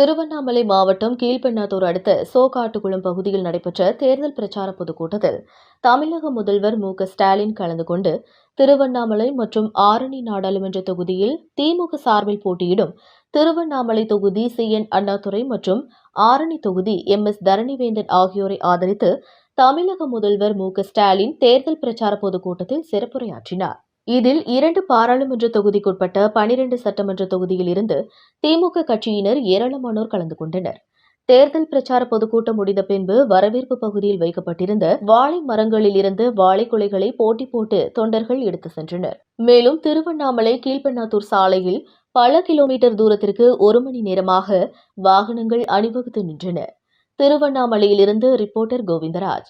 திருவண்ணாமலை மாவட்டம் கீழ்பெண்ணாத்தூர் அடுத்த சோகாட்டுக்குளம் பகுதியில் நடைபெற்ற தேர்தல் பிரச்சார பொதுக்கூட்டத்தில் தமிழக முதல்வர் மு.க.ஸ்டாலின் கலந்து கொண்டு திருவண்ணாமலை மற்றும் ஆரணி நாடாளுமன்ற தொகுதியில் திமுக சார்பில் போட்டியிடும் திருவண்ணாமலை தொகுதி சி.என். அண்ணாதுரை மற்றும் ஆரணி தொகுதி எம்.எஸ். தரணிவேந்தன் ஆகியோரை ஆதரித்து தமிழக முதல்வர் மு.க.ஸ்டாலின் தேர்தல் பிரச்சார பொதுக்கூட்டத்தில் சிறப்புரையாற்றினார். இதில் 2 பாராளுமன்ற தொகுதிக்குட்பட்ட 12 சட்டமன்ற தொகுதியில் இருந்து திமுக கட்சியினர் ஏராளமானோர் கலந்து கொண்டனர். தேர்தல் பிரச்சார பொதுக்கூட்டம் முடிந்த பின்பு வரவேற்பு பகுதியில் வைக்கப்பட்டிருந்த வாழை மரங்களில் இருந்து வாழைக்குலைகளை போட்டி போட்டு தொண்டர்கள் எடுத்து சென்றனர். மேலும் திருவண்ணாமலை கீழ்பெண்ணாத்தூர் சாலையில் பல கிலோமீட்டர் தூரத்திற்கு 1 மணி நேரமாக வாகனங்கள் அணிவகுத்து நின்றன. திருவண்ணாமலையிலிருந்து ரிப்போர்ட்டர் கோவிந்தராஜ்.